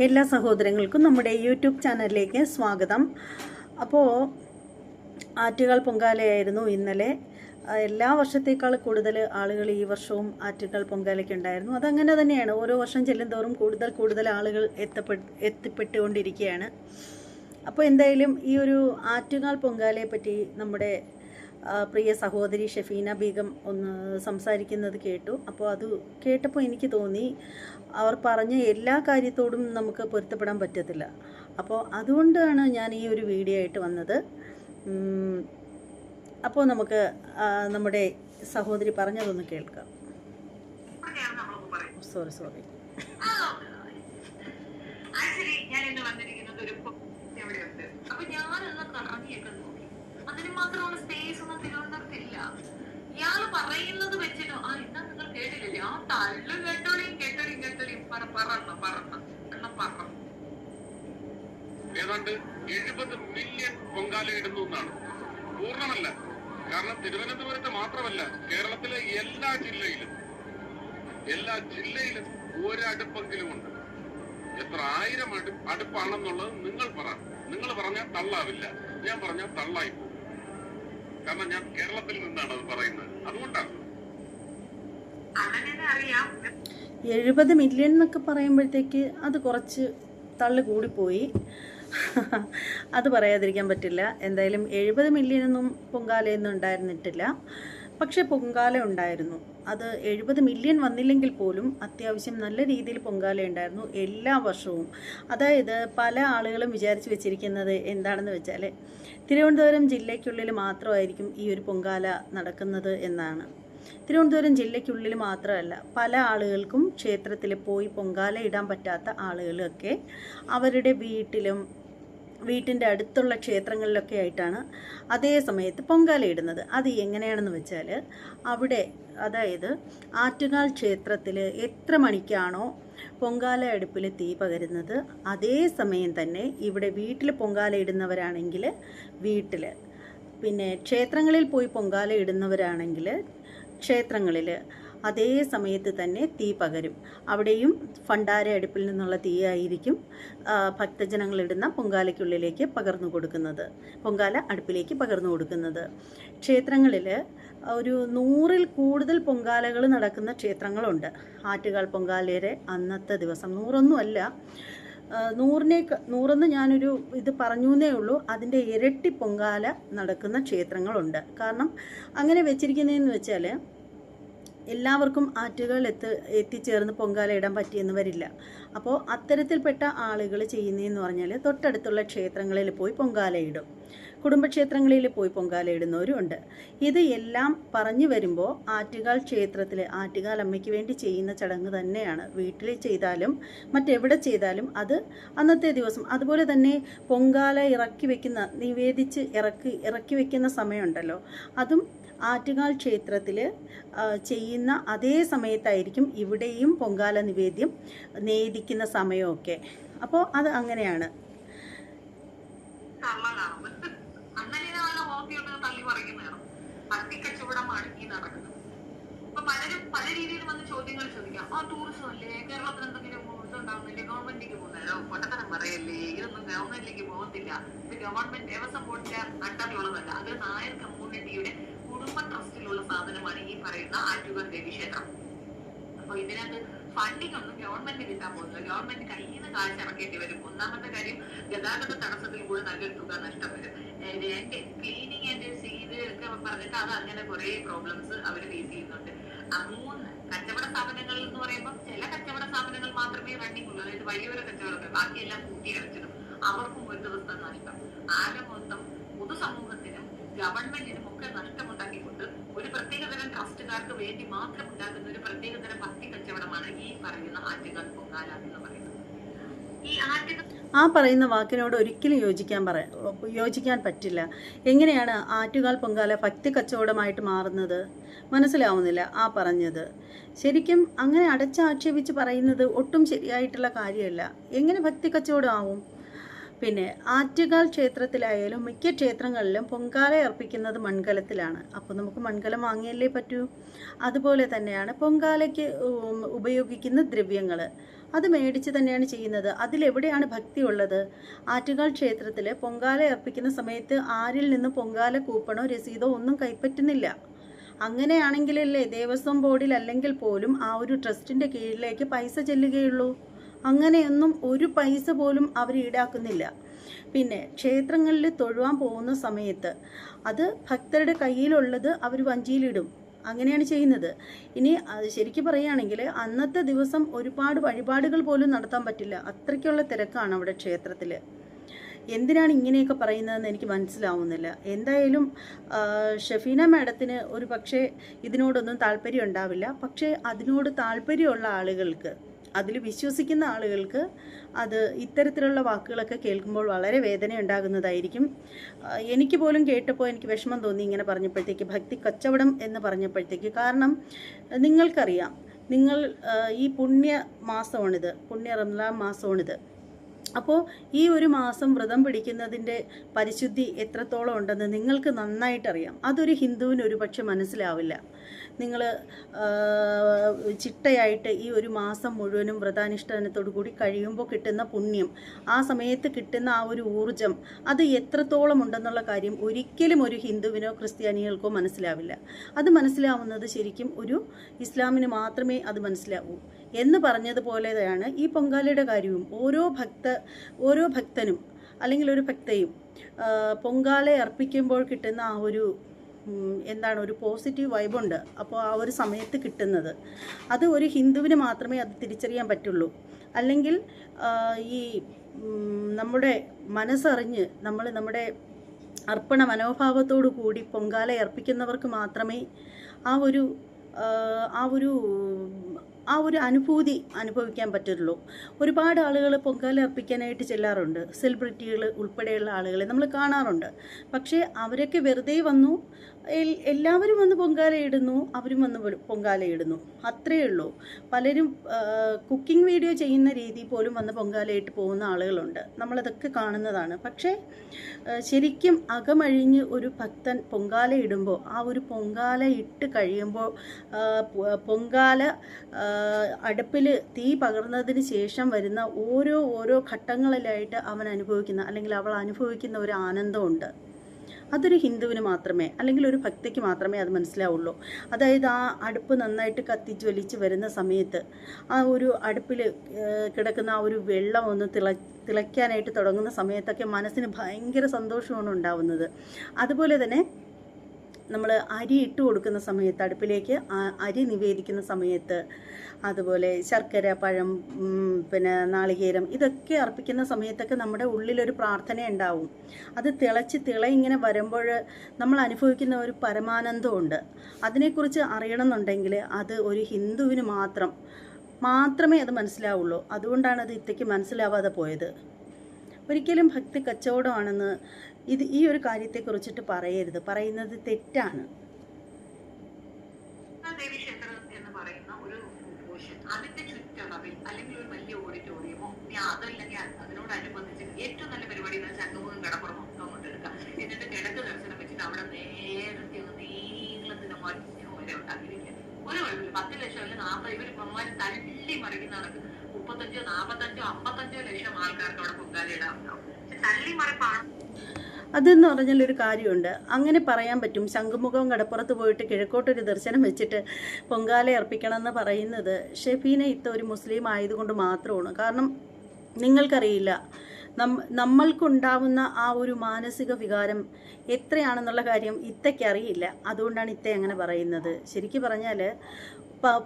എല്ലാ സഹോദരങ്ങൾക്കും നമ്മുടെ യൂട്യൂബ് ചാനലിലേക്ക് സ്വാഗതം. അപ്പോൾ ആറ്റുകാൽ പൊങ്കാലയായിരുന്നു ഇന്നലെ. എല്ലാ വർഷത്തേക്കാൾ കൂടുതൽ ആളുകൾ ഈ വർഷവും ആറ്റുകാൽ പൊങ്കാലയ്ക്ക് ഉണ്ടായിരുന്നു. അതങ്ങനെ തന്നെയാണ്, ഓരോ വർഷം ചെല്ലുന്തോറും കൂടുതൽ ആളുകൾ എത്തിപ്പെട്ടുകൊണ്ടിരിക്കുകയാണ്. അപ്പോൾ എന്തായാലും ഈ ഒരു ആറ്റുകാൽ പൊങ്കാലയെ പറ്റി നമ്മുടെ പ്രിയ സഹോദരി ഷെഫീന ബീഗം ഒന്ന് സംസാരിക്കുന്നത് കേട്ടു. അപ്പോൾ അത് കേട്ടപ്പോൾ എനിക്ക് തോന്നി, അവർ പറഞ്ഞ എല്ലാ കാര്യത്തോടും നമുക്ക് പൊരുത്തപ്പെടാൻ പറ്റത്തില്ല. അപ്പോൾ അതുകൊണ്ടാണ് ഞാൻ ഈ ഒരു വീഡിയോ ആയിട്ട് വന്നത്. അപ്പോൾ നമുക്ക് നമ്മുടെ സഹോദരി പറഞ്ഞതൊന്ന് കേൾക്കാം. സോറി അതിന് മാത്രമുള്ള സ്പേസ് ഒന്നും തിരുവനന്തപുരത്തില്ല. ഇയാള് പറയുന്നത് വെച്ചിട്ട് ഇന്നാ നിങ്ങൾ കേട്ടില്ലേ, ആ തള്ളു കേട്ടോളിയും പറ ഏതാണ്ട് 70 മില്യൺ പൊങ്കാല ഇടുന്നു എന്നാണ്. പൂർണ്ണമല്ല, കാരണം തിരുവനന്തപുരത്ത് മാത്രമല്ല, കേരളത്തിലെ എല്ലാ ജില്ലയിലും ഒരടുപ്പെങ്കിലും ഉണ്ട്. എത്ര ആയിരം അടുപ്പാണെന്നുള്ളത് നിങ്ങൾ പറഞ്ഞാൽ തള്ളാവില്ല, ഞാൻ പറഞ്ഞാൽ തള്ളായി പോകും. കാരണം ഞാൻ കേരളത്തിൽ നിന്നാണ് അത് പറയുന്നത്, അതുകൊണ്ടാണ്. 70 മില്യൺ എന്നൊക്കെ പറയുമ്പോഴത്തേക്ക് അത് കുറച്ച് തള്ളു കൂടിപ്പോയി. അത് പറയാതിരിക്കാൻ പറ്റില്ല. എന്തായാലും 70 മില്യണൊന്നും പൊങ്കാലയൊന്നും ഉണ്ടായിരുന്നിട്ടില്ല. പക്ഷേ പൊങ്കാല ഉണ്ടായിരുന്നു. അത് 70 മില്യൺ വന്നില്ലെങ്കിൽ പോലും അത്യാവശ്യം നല്ല രീതിയിൽ പൊങ്കാല ഉണ്ടായിരുന്നു എല്ലാ വർഷവും. അതായത് പല ആളുകളും വിചാരിച്ചു വെച്ചിരിക്കുന്നത് എന്താണെന്ന് വെച്ചാൽ, തിരുവനന്തപുരം ജില്ലയ്ക്കുള്ളിൽ മാത്രമായിരിക്കും ഈ ഒരു പൊങ്കാല നടക്കുന്നത് എന്നാണ്. തിരുവനന്തപുരം ജില്ലയ്ക്കുള്ളിൽ മാത്രമല്ല, പല ആളുകൾക്കും ക്ഷേത്രത്തിൽ പോയി പൊങ്കാല ഇടാൻ പറ്റാത്ത ആളുകളൊക്കെ അവരുടെ വീട്ടിൻ്റെ അടുത്തുള്ള ക്ഷേത്രങ്ങളിലൊക്കെ ആയിട്ടാണ് അതേ സമയത്ത് പൊങ്കാല ഇടുന്നത്. അത് എങ്ങനെയാണെന്ന് വെച്ചാൽ, അവിടെ അതായത് ആറ്റുകാൽ ക്ഷേത്രത്തിൽ എത്ര മണിക്കാണോ പൊങ്കാല അടുപ്പിൽ തീ പകരുന്നത്, അതേ സമയം തന്നെ ഇവിടെ വീട്ടിൽ പൊങ്കാല ഇടുന്നവരാണെങ്കിൽ വീട്ടിൽ, പിന്നെ ക്ഷേത്രങ്ങളിൽ പോയി പൊങ്കാല ഇടുന്നവരാണെങ്കിൽ ക്ഷേത്രങ്ങളിൽ അതേ സമയത്ത് തന്നെ തീ പകരും. അവിടെയും ഭണ്ഡാര അടുപ്പിൽ നിന്നുള്ള തീയായിരിക്കും ഭക്തജനങ്ങളിടുന്ന പൊങ്കാലയ്ക്കുള്ളിലേക്ക് പകർന്നു കൊടുക്കുന്നത്, പൊങ്കാല അടുപ്പിലേക്ക് പകർന്നു കൊടുക്കുന്നത്. ക്ഷേത്രങ്ങളിൽ ഒരു 100-ൽ കൂടുതൽ പൊങ്കാലകൾ നടക്കുന്ന ക്ഷേത്രങ്ങളുണ്ട്. ആറ്റുകാൽ പൊങ്കാലയുടെ അന്നത്തെ ദിവസം 100ഒന്നുമല്ല, 100 ഞാനൊരു ഇത് പറഞ്ഞേ ഉള്ളൂ. അതിൻ്റെ ഇരട്ടി പൊങ്കാല നടക്കുന്ന ക്ഷേത്രങ്ങളുണ്ട്. കാരണം അങ്ങനെ വെച്ചിരിക്കുന്നതെന്ന് വെച്ചാൽ, എല്ലാവർക്കും ആറ്റുകാൽ എത്തിച്ചേർന്ന് പൊങ്കാല ഇടാൻ പറ്റിയെന്ന് വരില്ല. അപ്പോൾ അത്തരത്തിൽപ്പെട്ട ആളുകൾ ചെയ്യുന്നതെന്ന് പറഞ്ഞാൽ, തൊട്ടടുത്തുള്ള ക്ഷേത്രങ്ങളിൽ പോയി പൊങ്കാല ഇടും, കുടുംബക്ഷേത്രങ്ങളിൽ പോയി പൊങ്കാല ഇടുന്നവരും ഉണ്ട്. ഇത് എല്ലാം പറഞ്ഞു വരുമ്പോൾ ആറ്റുകാൽ ക്ഷേത്രത്തിൽ ആറ്റുകാൽ അമ്മയ്ക്ക് വേണ്ടി ചെയ്യുന്ന ചടങ്ങ് തന്നെയാണ്. വീട്ടിൽ ചെയ്താലും മറ്റെവിടെ ചെയ്താലും അത് അന്നത്തെ ദിവസം. അതുപോലെ തന്നെ പൊങ്കാല നിവേദിച്ച് ഇറക്കി വയ്ക്കുന്ന സമയമുണ്ടല്ലോ, അതും ആറ്റുകാൽ ക്ഷേത്രത്തിൽ ചെയ്യുന്ന അതേ സമയത്തായിരിക്കും ഇവിടെയും പൊങ്കാല നിവേദ്യം നേദിക്കുന്ന സമയമൊക്കെ. അപ്പോൾ അത് അങ്ങനെയാണ്. പലരും പല രീതിയിൽ വന്ന് ചോദ്യങ്ങൾ ചോദിക്കാം. ടൂറിസം അല്ലേ, കേരളത്തിൽ എന്തെങ്കിലും ഇതുണ്ടാവുന്നില്ലേ, ഗവൺമെന്റിലേക്ക് പോകുന്നല്ലോ, പൊട്ടത്തരം പറയല്ലേ, ഇതൊന്നും ഗവൺമെന്റിലേക്ക് പോകത്തില്ല, ഇത് ഗവൺമെന്റ് ദേവസ്വം ബോർഡിന്റെ അണ്ടറിലുള്ളതല്ല, അത് നായർ കമ്മ്യൂണിറ്റിയുടെ കുടുംബ ട്രസ്റ്റിലുള്ള സാധനമാണ് ഈ പറയുന്ന ആറ്റുകാൽ ദേവീക്ഷേത്രം. അപ്പൊ ഇതിനകത്ത് ഫണ്ടിങ് ഒന്നും ഗവൺമെന്റ് കിട്ടാൻ പോകുന്നില്ല. ഗവൺമെന്റ് കയ്യിൽ നിന്ന് കാശ് ഇറക്കേണ്ടി വരും. ഒന്നാമത്തെ കാര്യം, ഗതാഗത തടസ്സത്തിൽ കൂടെ നല്ലൊരു തുക നഷ്ടം വരും. ക്ലീനിങ് ആൻഡ് ചെയ്ത് ഒക്കെ പറഞ്ഞിട്ട് അത് അങ്ങനെ കുറെ പ്രോബ്ലംസ് അവർ ഫേസ് ചെയ്യുന്നുണ്ട്. 3 കച്ചവട സ്ഥാപനങ്ങൾ എന്ന് പറയുമ്പോൾ ചില കച്ചവട സ്ഥാപനങ്ങൾ മാത്രമേ റണ്ണിങ് ഉള്ളൂ, അതായത് വലിയൊരു കച്ചവടം, ബാക്കിയെല്ലാം കൂട്ടിയടച്ചിടും. അവർക്കും ഒരു ദിവസത്തെ നഷ്ടം. ആകെ മൊത്തം പൊതുസമൂഹത്തിനും ഗവൺമെന്റിനും ഒക്കെ നഷ്ടമുണ്ടാക്കിക്കൊണ്ട് ഒരു പ്രത്യേകതരം ട്രസ്റ്റുകാർക്ക് വേണ്ടി മാത്രം ഉണ്ടാക്കുന്ന ഒരു പ്രത്യേകതരം ഭക്തി കച്ചവടമാണ് ഈ പറയുന്ന ആറ്റുകാൽ പൊങ്കാല എന്ന് പറയുന്നത്. ആ പറയുന്ന വാക്കിനോട് ഒരിക്കലും യോജിക്കാൻ പറ്റില്ല. എങ്ങനെയാണ് ആറ്റുകാൽ പൊങ്കാല ഭക്തി കച്ചവടമായിട്ട് മാറുന്നത്? മനസ്സിലാവുന്നില്ല ആ പറഞ്ഞത്. ശരിക്കും അങ്ങനെ അടച്ചാക്ഷേപിച്ച് പറയുന്നത് ഒട്ടും ശരിയായിട്ടുള്ള കാര്യമല്ല. എങ്ങനെ ഭക്തി കച്ചവടം ആവും? പിന്നെ ആറ്റുകാൽ ക്ഷേത്രത്തിലായാലും മിക്ക ക്ഷേത്രങ്ങളിലും പൊങ്കാല അർപ്പിക്കുന്നത് മൺകലത്തിലാണ്. അപ്പോൾ നമുക്ക് മൺകലം വാങ്ങിയല്ലേ പറ്റൂ. അതുപോലെ തന്നെയാണ് പൊങ്കാലയ്ക്ക് ഉപയോഗിക്കുന്ന ദ്രവ്യങ്ങൾ, അത് മേടിച്ച് തന്നെയാണ് ചെയ്യുന്നത്. അതിലെവിടെയാണ് ഭക്തി ഉള്ളത്? ആറ്റുകാൽ ക്ഷേത്രത്തിൽ പൊങ്കാല അർപ്പിക്കുന്ന സമയത്ത് ആരിൽ നിന്നും പൊങ്കാല കൂപ്പണോ രസീതോ ഒന്നും കൈപ്പറ്റുന്നില്ല. അങ്ങനെയാണെങ്കിലല്ലേ ദേവസ്വം ബോർഡിൽ അല്ലെങ്കിൽ പോലും ആ ഒരു ട്രസ്റ്റിൻ്റെ കീഴിലേക്ക് പൈസ ചെല്ലുകയുള്ളൂ. അങ്ങനെയൊന്നും ഒരു പൈസ പോലും അവർ ഈടാക്കുന്നില്ല. പിന്നെ ക്ഷേത്രങ്ങളിൽ തൊഴുവാൻ പോകുന്ന സമയത്ത് അത് ഭക്തരുടെ കയ്യിലുള്ളത് അവർ വഞ്ചിയിലിടും. അങ്ങനെയാണ് ചെയ്യുന്നത്. ഇനി അത് ശരിക്കും പറയുകയാണെങ്കിൽ അന്നത്തെ ദിവസം ഒരുപാട് വഴിപാടുകൾ പോലും നടത്താൻ പറ്റില്ല. അത്രയ്ക്കുള്ള തിരക്കാണ് അവിടെ ക്ഷേത്രത്തിൽ. എന്തിനാണ് ഇങ്ങനെയൊക്കെ പറയുന്നതെന്ന് എനിക്ക് മനസ്സിലാവുന്നില്ല. എന്തായാലും ഷഫീന മാഡത്തിന് ഒരു പക്ഷേ ഇതിനോടൊന്നും താല്പര്യം ഉണ്ടാവില്ല. പക്ഷേ അതിനോട് താല്പര്യമുള്ള ആളുകൾക്ക്, അതിൽ വിശ്വസിക്കുന്ന ആളുകൾക്ക് അത് ഇത്തരത്തിലുള്ള വാക്കുകളൊക്കെ കേൾക്കുമ്പോൾ വളരെ വേദന ഉണ്ടാകുന്നതായിരിക്കും. എനിക്ക് പോലും കേട്ടപ്പോൾ എനിക്ക് വിഷമം തോന്നി ഇങ്ങനെ പറഞ്ഞപ്പോഴത്തേക്ക്, ഭക്തി കച്ചവടം എന്ന് പറഞ്ഞപ്പോഴത്തേക്ക്. കാരണം നിങ്ങൾക്കറിയാം, നിങ്ങൾ ഈ പുണ്യ റമദാൻ മാസമാണിത്. അപ്പോൾ ഈ ഒരു മാസം വ്രതം പിടിക്കുന്നതിൻ്റെ പരിശുദ്ധി എത്രത്തോളം ഉണ്ടെന്ന് നിങ്ങൾക്ക് നന്നായിട്ടറിയാം. അതൊരു ഹിന്ദുവിന് ഒരുപക്ഷെ മനസ്സിലാവില്ല. നിങ്ങൾ ചിട്ടയായിട്ട് ഈ ഒരു മാസം മുഴുവനും വ്രതാനുഷ്ഠാനത്തോടു കൂടി കഴിയുമ്പോൾ കിട്ടുന്ന പുണ്യം, ആ സമയത്ത് കിട്ടുന്ന ആ ഒരു ഊർജം, അത് എത്രത്തോളം ഉണ്ടെന്നുള്ള കാര്യം ഒരിക്കലും ഒരു ഹിന്ദുവിനോ ക്രിസ്ത്യാനികൾക്കോ മനസ്സിലാവില്ല. അത് മനസ്സിലാവുന്നത് ശരിക്കും ഒരു ഇസ്ലാമിന് മാത്രമേ അത് മനസ്സിലാവൂ. എന്ന് പറഞ്ഞതുപോലെയാണ് ഈ പൊങ്കാലയുടെ കാര്യവും. ഓരോ ഭക്തനും അല്ലെങ്കിൽ ഒരു ഭക്തയും പൊങ്കാല അർപ്പിക്കുമ്പോൾ കിട്ടുന്ന ആ ഒരു ഒരു പോസിറ്റീവ് വൈബുണ്ട്. അപ്പോൾ ആ ഒരു സമയത്ത് കിട്ടുന്നത് അത് ഒരു ഹിന്ദുവിന് മാത്രമേ അത് തിരിച്ചറിയാൻ പറ്റുള്ളൂ. അല്ലെങ്കിൽ ഈ നമ്മുടെ മനസ്സറിഞ്ഞ് നമ്മുടെ അർപ്പണ മനോഭാവത്തോടു കൂടി പൊങ്കാല അർപ്പിക്കുന്നവർക്ക് മാത്രമേ ആ ഒരു അനുഭൂതി അനുഭവിക്കാൻ പറ്റുള്ളൂ. ഒരുപാട് ആളുകൾ പൊങ്കാല അർപ്പിക്കാനായിട്ട് ചെല്ലാറുണ്ട്. സെലിബ്രിറ്റികൾ ഉൾപ്പെടെയുള്ള ആളുകളെ നമ്മൾ കാണാറുണ്ട്. പക്ഷേ അവരൊക്കെ വെറുതെ വന്നു, എല്ലാവരും വന്ന് പൊങ്കാലയിടുന്നു, അവരും വന്ന് പൊങ്കാലയിടുന്നു, അത്രയേ ഉള്ളൂ. പലരും കുക്കിംഗ് വീഡിയോ ചെയ്യുന്ന രീതി പോലും വന്ന് പൊങ്കാലയിട്ട് പോകുന്ന ആളുകളുണ്ട്. നമ്മളതൊക്കെ കാണുന്നതാണ്. പക്ഷേ ശരിക്കും അകമഴിഞ്ഞ് ഒരു ഭക്തൻ പൊങ്കാലയിടുമ്പോൾ, ആ ഒരു പൊങ്കാല ഇട്ട് കഴിയുമ്പോൾ, പൊങ്കാല അടുപ്പിൽ തീ പകർന്നതിന് ശേഷം വരുന്ന ഓരോ ഘട്ടങ്ങളിലായിട്ട് അവൻ അനുഭവിക്കുന്ന അല്ലെങ്കിൽ അവൾ അനുഭവിക്കുന്ന ഒരു ആനന്ദമുണ്ട്. അതൊരു ഹിന്ദുവിന് മാത്രമേ, അല്ലെങ്കിൽ ഒരു ഭക്തിക്ക് മാത്രമേ അത് മനസ്സിലാവുള്ളൂ. അതായത് ആ അടുപ്പ് നന്നായിട്ട് കത്തിജ്വലിച്ച് വരുന്ന സമയത്ത് ആ ഒരു അടുപ്പിൽ കിടക്കുന്ന ആ ഒരു വെള്ളം ഒന്ന് തിളയ്ക്കാനായിട്ട് തുടങ്ങുന്ന സമയത്തൊക്കെ മനസ്സിന് ഭയങ്കര സന്തോഷമാണ് ഉണ്ടാവുന്നത്. അതുപോലെ തന്നെ നമ്മൾ അരി ഇട്ട് കൊടുക്കുന്ന സമയത്ത്, അടുപ്പിലേക്ക് അരി നിവേദിക്കുന്ന സമയത്ത്, അതുപോലെ ശർക്കര, പഴം, പിന്നെ നാളികേരം, ഇതൊക്കെ അർപ്പിക്കുന്ന സമയത്തൊക്കെ നമ്മുടെ ഉള്ളിലൊരു പ്രാർത്ഥന ഉണ്ടാവും. അത് തിള ഇങ്ങനെ വരുമ്പോൾ നമ്മൾ അനുഭവിക്കുന്ന ഒരു പരമാനന്ദമുണ്ട്. അതിനെക്കുറിച്ച് അറിയണമെന്നുണ്ടെങ്കിൽ അത് ഒരു ഹിന്ദുവിന് മാത്രമേ അത് മനസ്സിലാവുള്ളൂ. അതുകൊണ്ടാണ് അത് ഇത്തേക്ക് മനസ്സിലാവാതെ പോയത്. ഒരിക്കലും ഭക്തി കച്ചവടമാണെന്ന് ഈ ഒരു കാര്യത്തെക്കുറിച്ചിട്ട് പറയരുത്. പറയുന്നത് തെറ്റാണ്. ദേവീക്ഷേത്രം എന്ന് പറയുന്ന ഒരു പോർഷൻ, അതിന്റെ ചുറ്റളവിൽ അല്ലെങ്കിൽ ഒരു വലിയ ഓഡിറ്റോറിയമോ അതല്ലെങ്കിൽ അതിനോടനുബന്ധിച്ച് ഏറ്റവും നല്ല പരിപാടി ശംഖുമുഖം കടപ്പുറം മൊത്തം കൊണ്ടെടുക്കുക. എന്നിട്ട് കിഴക്ക് ദർശനം വെച്ചിട്ട് അവിടെ നേരത്തെ നീളത്തിന് മത്സ്യം വരെ ഉണ്ടാക്കിയിരിക്കുക. ഒരു കുഴപ്പമില്ല. 10 ലക്ഷം അല്ലെങ്കിൽ 40, ഇവർ പൊന്മാര് തള്ളി മറിക്കുന്നതാണ്. 35, 45, 55 ലക്ഷം ആൾക്കാർക്ക് അവിടെ പൊങ്കാലയിടാറുണ്ടാവും. തള്ളി മറിപ്പാണ്. അതെന്ന് പറഞ്ഞാൽ ഒരു കാര്യമുണ്ട്, അങ്ങനെ പറയാൻ പറ്റും. ശംഖുമുഖം കടപ്പുറത്ത് പോയിട്ട് കിഴക്കോട്ടൊരു ദർശനം വെച്ചിട്ട് പൊങ്കാല അർപ്പിക്കണം എന്ന് പറയുന്നത് ഷെഫീന ഒരു മുസ്ലിം ആയതുകൊണ്ട് മാത്രമാണ്. കാരണം നിങ്ങൾക്കറിയില്ല, നമ്മൾക്കുണ്ടാവുന്ന ആ ഒരു മാനസിക വികാരം എത്രയാണെന്നുള്ള കാര്യം ഇത്തയ്ക്കറിയില്ല. അതുകൊണ്ടാണ് അങ്ങനെ പറയുന്നത്. ശരിക്കും പറഞ്ഞാൽ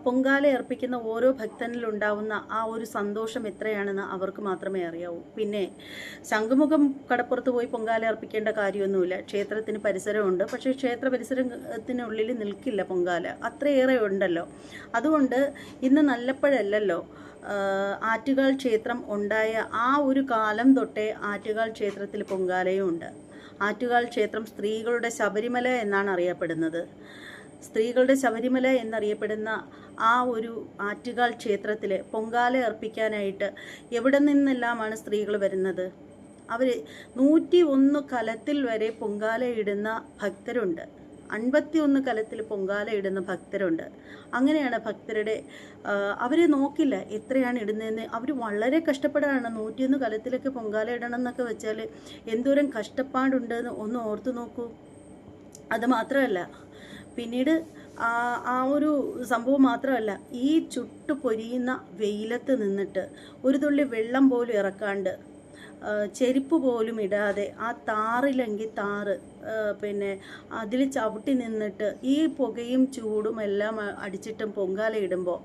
പൊങ്കാല അർപ്പിക്കുന്ന ഓരോ ഭക്തനിലുണ്ടാവുന്ന ആ ഒരു സന്തോഷം എത്രയാണെന്ന് അവർക്ക് മാത്രമേ അറിയാവൂ. പിന്നെ ശംഖുമുഖം കടപ്പുറത്ത് പോയി പൊങ്കാല അർപ്പിക്കേണ്ട കാര്യമൊന്നുമില്ല. ക്ഷേത്രത്തിന് പരിസരമുണ്ട്. പക്ഷേ ക്ഷേത്ര പരിസരത്തിനുള്ളിൽ നിൽക്കില്ല പൊങ്കാല, അത്രയേറെ ഉണ്ടല്ലോ. അതുകൊണ്ട് ഇന്ന് നല്ലപ്പോഴല്ലല്ലോ ആറ്റുകാൽ ക്ഷേത്രം ഉണ്ടായ ആ ഒരു കാലം തൊട്ടേ ആറ്റുകാൽ ക്ഷേത്രത്തിൽ പൊങ്കാലയും ഉണ്ട്. ആറ്റുകാൽ ക്ഷേത്രം സ്ത്രീകളുടെ ശബരിമല എന്നാണ് അറിയപ്പെടുന്നത്. സ്ത്രീകളുടെ ശബരിമല എന്നറിയപ്പെടുന്ന ആ ഒരു ആറ്റുകാൽ ക്ഷേത്രത്തിൽ പൊങ്കാല അർപ്പിക്കാനായിട്ട് എവിടെ നിന്നെല്ലാമാണ് സ്ത്രീകൾ വരുന്നത്? അവർ 101 കലത്തിൽ വരെ പൊങ്കാല ഇടുന്ന ഭക്തരുണ്ട്. 51 കലത്തിൽ പൊങ്കാല ഇടുന്ന ഭക്തരുണ്ട്. അങ്ങനെയാണ് ഭക്തരുടെ അവരെ നോക്കില്ല എത്രയാണ് ഇടുന്നതെന്ന്. അവർ വളരെ കഷ്ടപ്പെടാണ്. 101 കലത്തിലൊക്കെ പൊങ്കാല ഇടണം എന്നൊക്കെ വെച്ചാൽ എന്തോരം കഷ്ടപ്പാടുണ്ടെന്ന് ഒന്ന് ഓർത്തു നോക്കൂ. അത് മാത്രമല്ല, പിന്നീട് ആ ഒരു സംഭവം മാത്രമല്ല, ഈ ചുട്ടു പൊരിയുന്ന വെയിലത്ത് നിന്നിട്ട് ഒരു തുള്ളി വെള്ളം പോലും ഇറക്കാണ്ട്, ചെരുപ്പ് പോലും ഇടാതെ ആ താറിലെങ്കിൽ താറ് പിന്നെ അതിൽ ചവിട്ടി നിന്നിട്ട് ഈ പുകയും ചൂടും എല്ലാം അടിച്ചിട്ടും പൊങ്കാല ഇടുമ്പോൾ,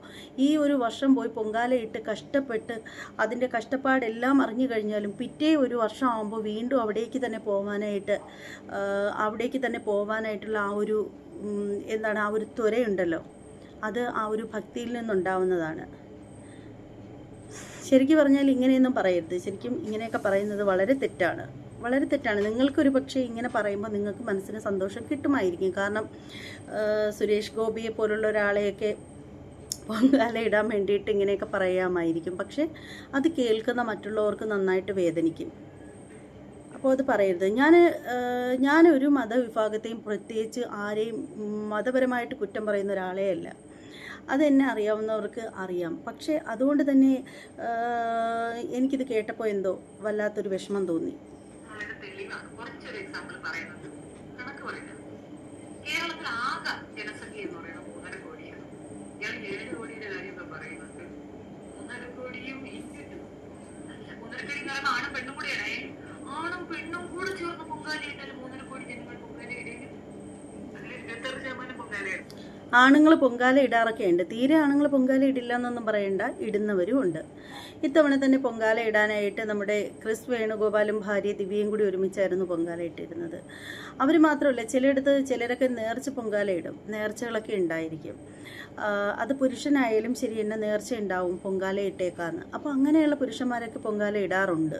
ഈ ഒരു വർഷം പോയി പൊങ്കാല ഇട്ട് കഷ്ടപ്പെട്ട് അതിൻ്റെ കഷ്ടപ്പാടെല്ലാം അറിഞ്ഞു കഴിഞ്ഞാലും പിറ്റേ ഒരു വർഷം ആകുമ്പോൾ വീണ്ടും അവിടേക്ക് തന്നെ പോകാനായിട്ടുള്ള ആ ഒരു എന്താണ്, ആ ഒരു ത്വരയുണ്ടല്ലോ, അത് ആ ഒരു ഭക്തിയിൽ നിന്നുണ്ടാവുന്നതാണ്. ശരിക്കും പറഞ്ഞാൽ ഇങ്ങനെയൊന്നും പറയരുത്. ശരിക്കും ഇങ്ങനെയൊക്കെ പറയുന്നത് വളരെ തെറ്റാണ്, വളരെ തെറ്റാണ്. നിങ്ങൾക്കൊരു പക്ഷേ ഇങ്ങനെ പറയുമ്പോൾ നിങ്ങൾക്ക് മനസ്സിന് സന്തോഷം കിട്ടുമായിരിക്കും. കാരണം സുരേഷ് ഗോപിയെ പോലുള്ള ഒരാളെയൊക്കെ പൊങ്കാല ഇടാൻ വേണ്ടിയിട്ട് ഇങ്ങനെയൊക്കെ പറയാമായിരിക്കും. പക്ഷേ അത് കേൾക്കുന്ന മറ്റുള്ളവർക്ക് നന്നായിട്ട് വേദനിക്കും. അപ്പോൾ അത് പറയരുത്. ഞാനൊരു മതവിഭാഗത്തെയും പ്രത്യേകിച്ച് ആരെയും മതപരമായിട്ട് കുറ്റം പറയുന്ന ഒരാളേ അല്ല. അതെന്നെ അറിയാവുന്നവർക്ക് അറിയാം. പക്ഷേ അതുകൊണ്ട് തന്നെ എനിക്കിത് കേട്ടപ്പോൾ എന്തോ വല്ലാത്തൊരു വിഷമം തോന്നി. കുറച്ചൊരു എക്സാമ്പിൾ പറയുന്നത്, കണക്ക് പറയുന്നത്, കേരളത്തിൽ ആകെ ജനസംഖ്യ എന്ന് പറയുന്നത് 1.5 കോടിയാണ്. ഇയാൾ 7 കോടിയുടെ കാര്യമൊക്കെ പറയുന്നുണ്ട്. 1.5 കോടിയും 1.5 കോടി കാരണം ആണും പെണ്ണും കൂടെയാണേ. ആണും പെണ്ണും കൂടെ ചേർന്ന് പൊങ്കാല ഇട്ടാൽ 1.5 കോടി ജനങ്ങൾ പൊങ്കാല ഇടയിൽ അതിൽ 26% പൊങ്കാലയാണ്. ആണുങ്ങൾ പൊങ്കാല ഇടാറൊക്കെ ഉണ്ട്. തീരെ ആണുങ്ങൾ പൊങ്കാല ഇടില്ല എന്നൊന്നും പറയണ്ട, ഇടുന്നവരും ഉണ്ട്. ഇത്തവണ തന്നെ പൊങ്കാല ഇടാനായിട്ട് നമ്മുടെ ക്രിസ് വേണുഗോപാലും ഭാര്യ ദിവ്യയും കൂടി ഒരുമിച്ചായിരുന്നു പൊങ്കാല ഇട്ടിരുന്നത്. അവർ മാത്രമല്ല, ചിലരൊക്കെ നേർച്ച പൊങ്കാല ഇടും. നേർച്ചകളൊക്കെ ഉണ്ടായിരിക്കും. അത് പുരുഷനായാലും ശരി തന്നെ നേർച്ച ഉണ്ടാവും പൊങ്കാല ഇട്ടേക്കാന്ന്. അപ്പോൾ അങ്ങനെയുള്ള പുരുഷന്മാരൊക്കെ പൊങ്കാല ഇടാറുണ്ട്.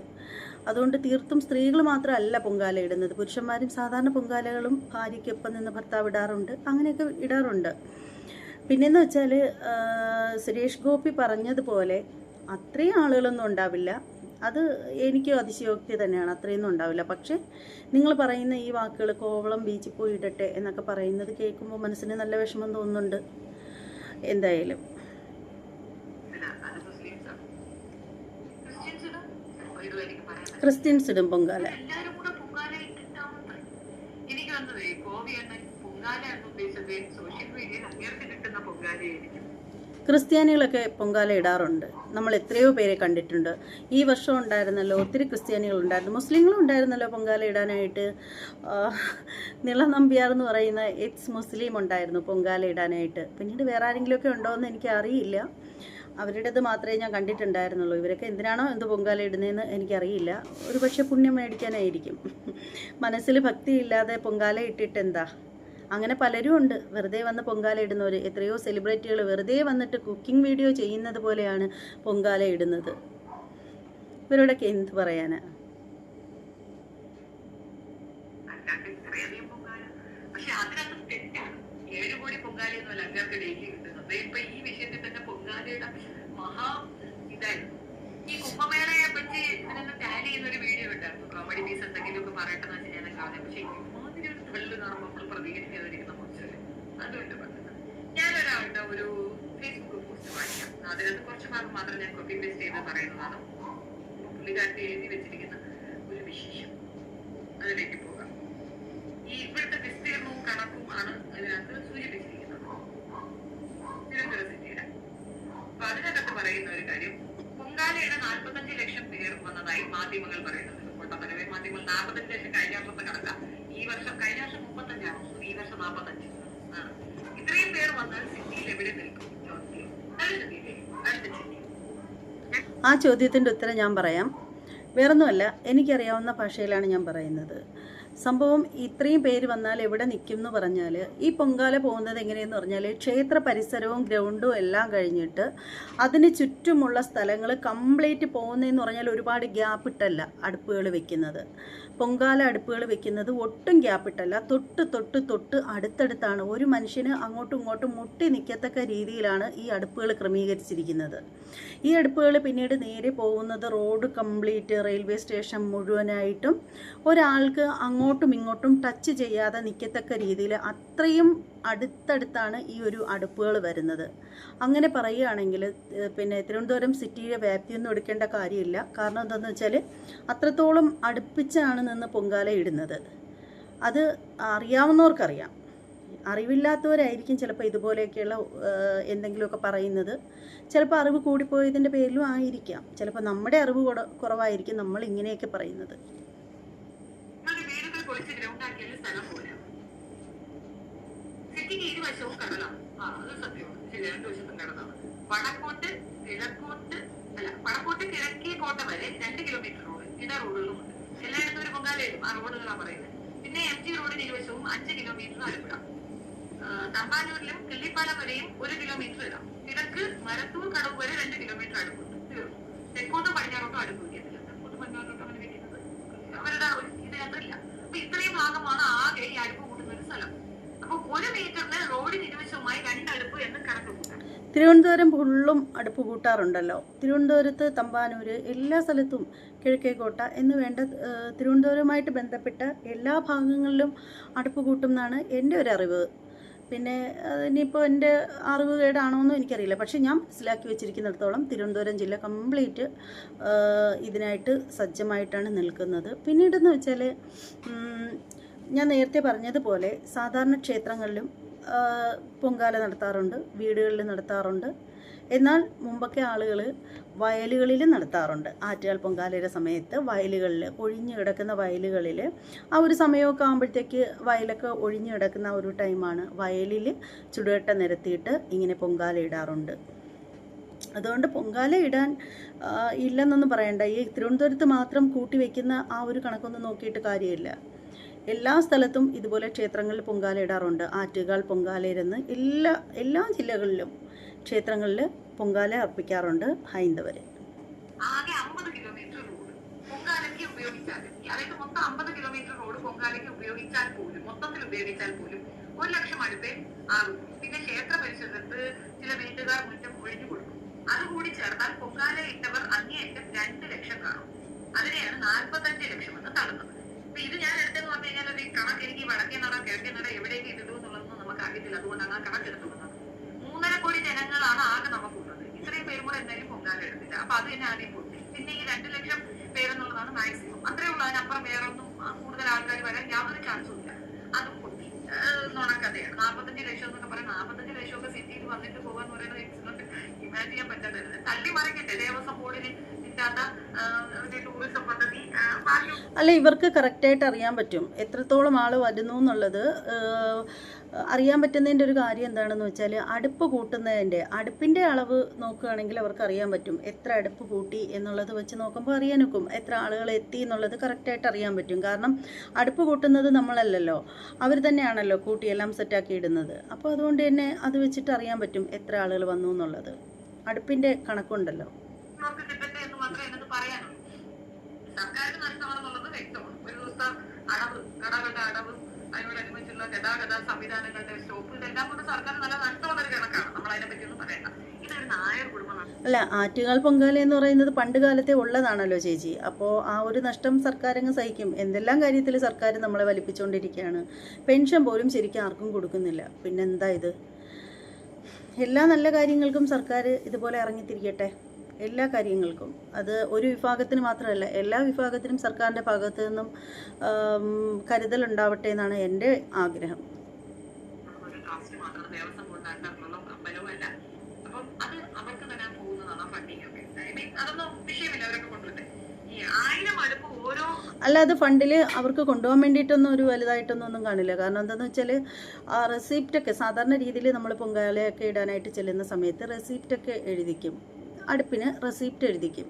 അതുകൊണ്ട് തീർത്തും സ്ത്രീകൾ മാത്രമല്ല പൊങ്കാല ഇടുന്നത്, പുരുഷന്മാരും സാധാരണ പൊങ്കാലകളും ഭാര്യയ്ക്കൊപ്പം നിന്ന് ഭർത്താവ് ഇടാറുണ്ട്. അങ്ങനെയൊക്കെ ഇടാറുണ്ട്. പിന്നെയെന്ന് വെച്ചാൽ സുരേഷ് ഗോപി പറഞ്ഞതുപോലെ അത്രയും ആളുകളൊന്നും ഉണ്ടാവില്ല. അത് എനിക്കും അതിശയോക്തി തന്നെയാണ്, അത്രയൊന്നും ഉണ്ടാവില്ല. പക്ഷേ നിങ്ങൾ പറയുന്ന ഈ വാക്കുകൾ, കോവളം ബീച്ചിൽ പോയി ഇടട്ടെ എന്നൊക്കെ പറയുന്നത് കേൾക്കുമ്പോൾ മനസ്സിന് നല്ല വിഷമം തോന്നുന്നുണ്ട്. എന്തായാലും ക്രിസ്ത്യൻസ് ഇടും പൊങ്കാല. എല്ലാരും കൂടെ പൊങ്കാല ഇട്ടിട്ടാവുന്നത് എനിക്ക് വന്നത് കോവിയാണ് പൊങ്കാല എന്ന് ഉദ്ദേശിച്ചത് സോഷ്യൽ മീഡിയയിൽ അങ്ങേർക്ക് കിട്ടുന്ന പൊങ്കാലയായിരിക്കും. ക്രിസ്ത്യാനികളൊക്കെ പൊങ്കാല ഇടാറുണ്ട്. നമ്മൾ എത്രയോ പേരെ കണ്ടിട്ടുണ്ട്. ഈ വർഷം ഉണ്ടായിരുന്നല്ലോ, ഒത്തിരി ക്രിസ്ത്യാനികളുണ്ടായിരുന്നു. മുസ്ലിങ്ങളും ഉണ്ടായിരുന്നല്ലോ പൊങ്കാല ഇടാനായിട്ട്. നിള നമ്പ്യാർ എന്ന് പറയുന്ന എക്സ് മുസ്ലിം ഉണ്ടായിരുന്നു പൊങ്കാല ഇടാനായിട്ട്. പിന്നീട് വേറെ ആരെങ്കിലുമൊക്കെ ഉണ്ടോ എന്ന് എനിക്ക് അറിയില്ല. അവരുടേത് മാത്രമേ ഞാൻ കണ്ടിട്ടുണ്ടായിരുന്നുള്ളൂ. ഇവരൊക്കെ എന്തിനാണോ എന്ത് പൊങ്കാല ഇടുന്നതെന്ന് എനിക്കറിയില്ല. ഒരു പക്ഷേ പുണ്യം മേടിക്കാനായിരിക്കും. മനസ്സിൽ ഭക്തിയില്ലാതെ പൊങ്കാല ഇട്ടിട്ട് എന്താ? അങ്ങനെ പലരും ഉണ്ട് വെറുതെ വന്ന് പൊങ്കാല ഇടുന്നവർ. എത്രയോ സെലിബ്രിറ്റികൾ വെറുതെ വന്നിട്ട് കുക്കിംഗ് വീഡിയോ ചെയ്യുന്നത് പോലെയാണ് പൊങ്കാല ഇടുന്നത്. ഇവരോടൊക്കെ എന്ത് പറയാനാ? പക്ഷെ അതിനകത്ത് തെറ്റാണ്. 7 കോടി പൊങ്കാലയൊന്നുമല്ല അങ്ങേർക്ക് ഡെയിലി കിട്ടുന്നത്. ഇപ്പൊ ഈ വിഷയത്തിൽ തന്നെ പൊങ്കാലയുടെ മഹാ ഇതായിരുന്നു. ഈ കുംഭമേളയെ പറ്റി ഇതിനൊന്ന് ടാലി ചെയ്യുന്നൊരു വീഡിയോ ഉണ്ടായിരുന്നു. കോമഡി പീസ് എന്തെങ്കിലുമൊക്കെ പറയട്ടെന്ന് വെച്ചാൽ ഞാൻ കാണാം. പക്ഷെ ഇമാതിരി ഒരു ത്രില്ല് കാണുമ്പോൾ നമ്മൾ പ്രതികരിക്കാതിരിക്കുന്ന മോശമല്ലേ? അതുകൊണ്ട് പറഞ്ഞത് ഞാനൊരാളുടെ ഒരു ഫേസ്ബുക്ക് പോസ്റ്റ് വായിക്കാം. അതിനകത്ത് കുറച്ച് ഭാഗം മാത്രം ഞാൻ കോപ്പി പേസ്റ്റ് ചെയ്ത് പറയുന്നതാണ്. പുള്ളിക്കാരത്തെ എഴുതി വെച്ചിരിക്കുന്ന ഒരു വിശേഷം, അതിലേക്ക് പോകാം. ഈ ഇവിടുത്തെ വിസ്തീർണവും കണക്കും ആണ് അതിനകത്ത് സൂചിപ്പിച്ചിരിക്കുന്നത്, തിരുവനന്തപുരം സിറ്റിയുടെ. അപ്പൊ അതിനകത്ത് പറയുന്ന ഒരു കാര്യം, പൊങ്കാലയുടെ 45 ലക്ഷം പേർ വന്നതായി മാധ്യമങ്ങൾ പറയുന്നത്. പൊട്ടപ്പനവേ മാധ്യമങ്ങൾ 45 ലക്ഷം കഴിഞ്ഞ വർഷത്തെ കണക്ക. കഴിഞ്ഞ വർഷം 35 ആണ്, ഈ വർഷം 45 ആണ്. ഇത്രയും പേർ വന്നാൽ സിറ്റിയിൽ എവിടെ നിൽക്കും? ആ ചോദ്യത്തിൻ്റെ ഉത്തരം ഞാൻ പറയാം. വേറൊന്നുമല്ല, എനിക്കറിയാവുന്ന ഭാഷയിലാണ് ഞാൻ പറയുന്നത്. സംഭവം ഇത്രയും പേര് വന്നാൽ എവിടെ നിൽക്കും എന്ന് പറഞ്ഞാൽ, ഈ പൊങ്കാല പോകുന്നത് എങ്ങനെയെന്ന് പറഞ്ഞാൽ, ക്ഷേത്ര പരിസരവും ഗ്രൗണ്ടും എല്ലാം കഴിഞ്ഞിട്ട് അതിന് ചുറ്റുമുള്ള സ്ഥലങ്ങൾ കംപ്ലീറ്റ് പോകുന്നതെന്ന് പറഞ്ഞാൽ ഒരുപാട് ഗ്യാപ്പ് ഇട്ടല്ല അടുപ്പുകൾ വെക്കുന്നത്. പൊങ്കാല അടുപ്പുകൾ വെക്കുന്നത് ഒട്ടും ഗ്യാപ്പ് ഇട്ടല്ല, തൊട്ട് അടുത്തടുത്താണ്. ഒരു മനുഷ്യന് അങ്ങോട്ടും ഇങ്ങോട്ടും മുട്ടി നിൽക്കത്തക്ക രീതിയിലാണ് ഈ അടുപ്പുകൾ ക്രമീകരിച്ചിരിക്കുന്നത്. ഈ അടുപ്പുകൾ പിന്നീട് നേരെ പോകുന്നത് റോഡ് കംപ്ലീറ്റ് റെയിൽവേ സ്റ്റേഷൻ മുഴുവനായിട്ടും ഒരാൾക്ക് അങ്ങോട്ട് അങ്ങോട്ടും ഇങ്ങോട്ടും ടച്ച് ചെയ്യാതെ നിൽക്കത്തക്ക രീതിയിൽ അത്രയും അടുത്തടുത്താണ് ഈ ഒരു അടുപ്പുകൾ വരുന്നത്. അങ്ങനെ പറയുകയാണെങ്കിൽ പിന്നെ തിരുവനന്തപുരം സിറ്റിയുടെ വ്യാപ്തിയൊന്നും എടുക്കേണ്ട കാര്യമില്ല. കാരണം എന്താണെന്ന് വെച്ചാൽ അത്രത്തോളം അടുപ്പിച്ചാണ് നിന്ന് പൊങ്കാല ഇടുന്നത്. അത് അറിയാവുന്നവർക്കറിയാം, അറിവില്ലാത്തവരായിരിക്കും ചിലപ്പോൾ ഇതുപോലെയൊക്കെയുള്ള എന്തെങ്കിലുമൊക്കെ പറയുന്നത്. ചിലപ്പോൾ അറിവ് കൂടിപ്പോയതിൻ്റെ പേരിലും ആയിരിക്കാം, ചിലപ്പോൾ നമ്മുടെ അറിവ് കുറവായിരിക്കും നമ്മൾ ഇങ്ങനെയൊക്കെ പറയുന്നത്. വടക്കോട്ട് കിഴക്കേ കോട്ട വരെ 2 കിലോമീറ്റർ റോഡ് ഇട റോഡുകളുമുണ്ട്. എല്ലായിടത്തും ഒരു പൊങ്കാലയിലും ആ റോഡുകളാണ് പറയുന്നത്. പിന്നെ MG റോഡിന് ഇരുവശവും 5 കിലോമീറ്റർ അടുപ്പിടാം. തമ്പാനൂരിലും കിള്ളിപ്പാലം വരെയും 1 കിലോമീറ്റർ ഇടാം. കിഴക്ക് മരത്തൂർ കടവ് വരെ 2 കിലോമീറ്റർ അടുപ്പുണ്ട്. തീർന്നു. തെക്കോട്ടും പടിഞ്ഞാറോട്ടും അടുപ്പ് വയ്ക്കത്തില്ല. തെക്കോട്ടും പടിഞ്ഞാറോട്ടും അങ്ങനെ വെക്കുന്നത് അവരുടെ ഇതിനകത്തില്ല. അപ്പൊ ഇത്രയും ഭാഗമാണ് ആകെ ഈ അടുപ്പ് കൂട്ടുന്ന ഒരു സ്ഥലം. അപ്പൊ 1 മീറ്ററിന് റോഡിന് ഇരുവശവുമായി 2 അടുപ്പ് എന്ന് കണക്ക് കൂട്ടാം. തിരുവനന്തപുരം ഫുള്ളും അടുപ്പ് കൂട്ടാറുണ്ടല്ലോ. തിരുവനന്തപുരത്ത്, തമ്പാനൂർ, എല്ലാ സ്ഥലത്തും കിഴക്കേക്കോട്ട എന്ന് വേണ്ട തിരുവനന്തപുരവുമായിട്ട് ബന്ധപ്പെട്ട എല്ലാ ഭാഗങ്ങളിലും അടുപ്പ് കൂട്ടും എന്നാണ് എൻ്റെ ഒരു അറിവ്. പിന്നെ ഇനിയിപ്പോൾ എൻ്റെ അറിവ് കേടാണോന്നും എനിക്കറിയില്ല. പക്ഷേ ഞാൻ മനസ്സിലാക്കി വെച്ചിരിക്കുന്നിടത്തോളം തിരുവനന്തപുരം ജില്ല കംപ്ലീറ്റ് ഇതിനായിട്ട് സജ്ജമായിട്ടാണ് നിൽക്കുന്നത്. പിന്നീടെന്ന് വെച്ചാൽ ഞാൻ നേരത്തെ പറഞ്ഞതുപോലെ സാധാരണ ക്ഷേത്രങ്ങളിലും പൊങ്കാല നടത്താറുണ്ട്, വീടുകളിൽ നടത്താറുണ്ട്. എന്നാൽ മുമ്പൊക്കെ ആളുകൾ വയലുകളിൽ നടത്താറുണ്ട്. ആറ്റുകാൽ പൊങ്കാലയുടെ സമയത്ത് വയലുകളിൽ, ഒഴിഞ്ഞു കിടക്കുന്ന വയലുകളിൽ, ആ ഒരു സമയമൊക്കെ ആകുമ്പോഴത്തേക്ക് വയലൊക്കെ ഒഴിഞ്ഞു കിടക്കുന്ന ഒരു ടൈമാണ്. വയലിൽ ചുടുകട്ട നിരത്തിയിട്ട് ഇങ്ങനെ പൊങ്കാല ഇടാറുണ്ട്. അതുകൊണ്ട് പൊങ്കാല ഇടാൻ ഇല്ലെന്നൊന്നും പറയണ്ട. ഈ തിരുവനന്തപുരത്ത് മാത്രം കൂട്ടി വയ്ക്കുന്ന ആ ഒരു കണക്കൊന്നും നോക്കിയിട്ട് കാര്യമില്ല. എല്ലാ സ്ഥലത്തും ഇതുപോലെ ക്ഷേത്രങ്ങളിൽ പൊങ്കാല ഇടാറുണ്ട്. ആറ്റുകാൽ പൊങ്കാലയിരുന്ന് എല്ലാ ജില്ലകളിലും ക്ഷേത്രങ്ങളിൽ പൊങ്കാല അർപ്പിക്കാറുണ്ട് ഹൈന്ദവർ. ആകെ 50 കിലോമീറ്റർ റോഡ് പൊങ്കാലയ്ക്ക് ഉപയോഗിച്ചാൽ, അതായത് മൊത്തം 50 കിലോമീറ്റർ റോഡ് പൊങ്കാലയ്ക്ക് ഉപയോഗിച്ചാൽ പോലും, മൊത്തത്തിൽ ഉപയോഗിച്ചാൽ പോലും 1 ലക്ഷം അടുപ്പേ ആകും. പിന്നെ ക്ഷേത്ര പരിസരത്ത് ചില വീട്ടുകാർ മുറ്റം ഒഴിഞ്ഞു കൊടുക്കും. അതുകൂടി ചേർത്താൽ പൊങ്കാല ഇട്ടവർ അങ്ങേയറ്റം 2 ലക്ഷം കാണും. അതിനെയാണ് 45 ലക്ഷം എന്ന് തള്ളുന്നത്. അപ്പൊ ഇത് ഞാൻ എടുത്തെന്ന് പറഞ്ഞു കഴിഞ്ഞാൽ ഒരു കണക്ക് എനിക്ക് വടക്കേ നട കിഴക്കേ നട എവിടേക്ക് ഇട്ടു എന്നുള്ളതൊന്നും നമുക്ക് അറിയത്തില്ല. അതുകൊണ്ടാണ് ആ കണക്കെടുത്തുള്ളത്. 3.5 കോടി ജനങ്ങളാണ് ആകെ നമുക്കുള്ളത്. ഇത്രയും പേരും കൂടെ എന്തായാലും പൊങ്കാല എടുത്തില്ല. അപ്പൊ അത് തന്നെ ആദ്യം പൊട്ടി. പിന്നെ ഈ 2 ലക്ഷം പേരെന്നുള്ളതാണ് മാക്സിമം. അത്രേ ഉള്ളൂ. അതിനപ്പുറം വേറെ ഒന്നും കൂടുതൽ ആൾക്കാർ വരാൻ യാതൊരു ചാൻസും ഇല്ല. അതും പൊട്ടി നുണക്കഥയാണ്. 45 ലക്ഷം എന്നൊക്കെ പറയാം. 45 ലക്ഷമൊക്കെ സിറ്റിയിൽ വന്നിട്ട് പോകാന്ന് പറയുന്നത് ഇമാജിൻ ചെയ്യാൻ പറ്റാത്തത്. തള്ളി മറിക്കട്ടെ ദേവസ്വം ബോർഡിന് ഇല്ലാത്ത ടൂറിസം പദ്ധതി. അല്ല, ഇവർക്ക് കറക്റ്റായിട്ട് അറിയാൻ പറ്റും എത്രത്തോളം ആൾ വരുന്നു എന്നുള്ളത്. അറിയാൻ പറ്റുന്നതിൻ്റെ ഒരു കാര്യം എന്താണെന്ന് വെച്ചാൽ അടുപ്പ് കൂട്ടുന്നതിൻ്റെ അടുപ്പിൻ്റെ അളവ് നോക്കുകയാണെങ്കിൽ അവർക്ക് അറിയാൻ പറ്റും. എത്ര അടുപ്പ് കൂട്ടി എന്നുള്ളത് വെച്ച് നോക്കുമ്പോൾ അറിയാനൊക്കും. എത്ര ആളുകൾ എത്തി എന്നുള്ളത് കറക്റ്റായിട്ട് അറിയാൻ പറ്റും. കാരണം അടുപ്പ് കൂട്ടുന്നത് നമ്മളല്ലല്ലോ, അവർ തന്നെയാണല്ലോ കൂട്ടിയെല്ലാം സെറ്റാക്കി ഇടുന്നത്. അപ്പോൾ അതുകൊണ്ട് തന്നെ അത് വെച്ചിട്ട് അറിയാൻ പറ്റും എത്ര ആളുകൾ വന്നു എന്നുള്ളത്. അടുപ്പിൻ്റെ കണക്കുണ്ടല്ലോ. സർക്കാരിന് നഷ്ടമാണെന്നുള്ളത് വ്യക്തമാണ്. ഒരു ദിവസം അടവ്, കടകളുടെ അടവ്, അതിനോടനുബന്ധിച്ചുള്ള ഗതാഗത സംവിധാനങ്ങളുടെ സ്റ്റോപ്പ്, ഇതെല്ലാം കൊണ്ട് സർക്കാർ നല്ല നഷ്ടമുള്ളൊരു കണക്കാണ്. നമ്മൾ അതിനെ പറ്റിയൊന്നും പറയണ്ട. ഇതൊരു നായർ കുടുംബമാണ്. അല്ല, ആറ്റുകാൽ പൊങ്കാല എന്ന് പറയുന്നത് പണ്ട് കാലത്തെ ഉള്ളതാണല്ലോ ചേച്ചി. അപ്പോൾ ആ ഒരു നഷ്ടം സർക്കാരങ്ങ് സഹിക്കും. എന്തെല്ലാം കാര്യത്തിൽ സർക്കാർ നമ്മളെ വലിപ്പിച്ചുകൊണ്ടിരിക്കുകയാണ്. പെൻഷൻ പോലും ശരിക്കും ആർക്കും കൊടുക്കുന്നില്ല. പിന്നെന്താ ഇത്? എല്ലാ നല്ല കാര്യങ്ങൾക്കും സർക്കാർ ഇതുപോലെ ഇറങ്ങിത്തിരിക്കട്ടെ. എല്ലാ കാര്യങ്ങൾക്കും. അത് ഒരു വിഭാഗത്തിന് മാത്രമല്ല, എല്ലാ വിഭാഗത്തിനും സർക്കാരിൻ്റെ ഭാഗത്തു നിന്നും കരുതലുണ്ടാവട്ടെ എന്നാണ് എൻ്റെ ആഗ്രഹം. അല്ല, അത് ഫണ്ടിൽ അവർക്ക് കൊണ്ടുപോകാൻ വേണ്ടിയിട്ടൊന്നും ഒരു വലുതായിട്ടൊന്നും കാണില്ല. കാരണം എന്താണെന്ന് വെച്ചാൽ ആ റെസിപ്റ്റൊക്കെ സാധാരണ രീതിയിൽ നമ്മൾ പൊങ്കാലയൊക്കെ ഇടാനായിട്ട് ചെല്ലുന്ന സമയത്ത് റെസിപ്റ്റൊക്കെ എഴുതിക്കും. അടുപ്പിന് റെസിപ്റ്റ് എഴുതിക്കും.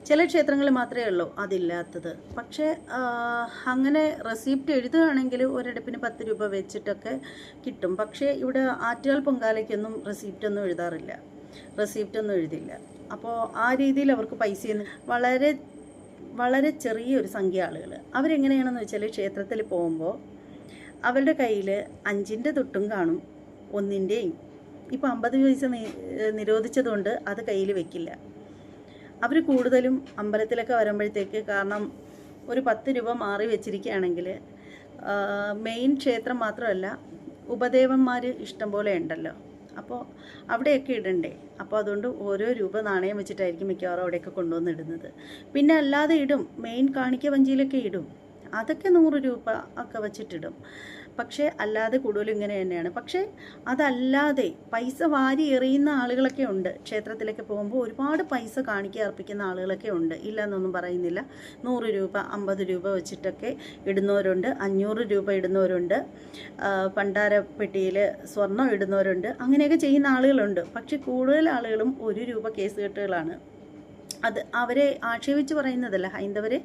ചില ക്ഷേത്രങ്ങളിൽ മാത്രമേ ഉള്ളൂ അതില്ലാത്തത്. പക്ഷേ അങ്ങനെ റെസിപ്റ്റ് എഴുതുകയാണെങ്കിൽ ഒരടുപ്പിന് 10 രൂപ വെച്ചിട്ടൊക്കെ കിട്ടും. പക്ഷേ ഇവിടെ ആറ്റുകാൽ പൊങ്കാലയ്ക്കൊന്നും റെസിപ്റ്റൊന്നും എഴുതാറില്ല, റെസിപ്റ്റൊന്നും എഴുതില്ല. അപ്പോൾ ആ രീതിയിൽ അവർക്ക് പൈസയൊന്നും വളരെ വളരെ ചെറിയൊരു സംഖ്യ ആളുകൾ. അവരെങ്ങനെയാണെന്ന് വെച്ചാൽ ക്ഷേത്രത്തിൽ പോകുമ്പോൾ അവരുടെ കയ്യിൽ 5ൻ്റെ തൊട്ടും കാണും, 1ൻ്റെയും. ഇപ്പോൾ 50 പൈസ നിരോധിച്ചതുകൊണ്ട് അത് കയ്യിൽ വെക്കില്ല. അവർ കൂടുതലും അമ്പലത്തിലൊക്കെ വരുമ്പോഴത്തേക്ക്, കാരണം ഒരു 10 രൂപ മാറി വെച്ചിരിക്കുകയാണെങ്കിൽ മെയിൻ ക്ഷേത്രം മാത്രമല്ല, ഉപദേവന്മാർ ഇഷ്ടംപോലെ ഉണ്ടല്ലോ. അപ്പോൾ അവിടെയൊക്കെ ഇടണ്ടേ. അപ്പോൾ അതുകൊണ്ട് ഓരോ രൂപ നാണയം വെച്ചിട്ടായിരിക്കും മിക്കവാറും അവിടെയൊക്കെ കൊണ്ടുവന്നിടുന്നത്. പിന്നെ അല്ലാതെ ഇടും, മെയിൻ കാണിക്ക വഞ്ചിയിലൊക്കെ ഇടും, അതൊക്കെ 100 രൂപ ഒക്കെ വെച്ചിട്ടിടും. പക്ഷേ അല്ലാതെ കൂടുതലും ഇങ്ങനെ തന്നെയാണ്. പക്ഷേ അതല്ലാതെ പൈസ വാരി എറിയുന്ന ആളുകളൊക്കെ ഉണ്ട്. ക്ഷേത്രത്തിലൊക്കെ പോകുമ്പോൾ ഒരുപാട് പൈസ കാണിക്ക അർപ്പിക്കുന്ന ആളുകളൊക്കെ ഉണ്ട്, ഇല്ല എന്നൊന്നും പറയുന്നില്ല. 100 രൂപ 50 രൂപ വെച്ചിട്ടൊക്കെ ഇടുന്നവരുണ്ട്, 500 രൂപ ഇടുന്നവരുണ്ട്, പണ്ടാരപ്പെട്ടിയിൽ സ്വർണം ഇടുന്നവരുണ്ട്, അങ്ങനെയൊക്കെ ചെയ്യുന്ന ആളുകളുണ്ട്. പക്ഷേ കൂടുതൽ ആളുകളും 1 രൂപ കേസ് കെട്ടുകളാണ്. അത് അവരെ ആക്ഷേപിച്ച് പറയുന്നതല്ല, ഹൈന്ദവരെ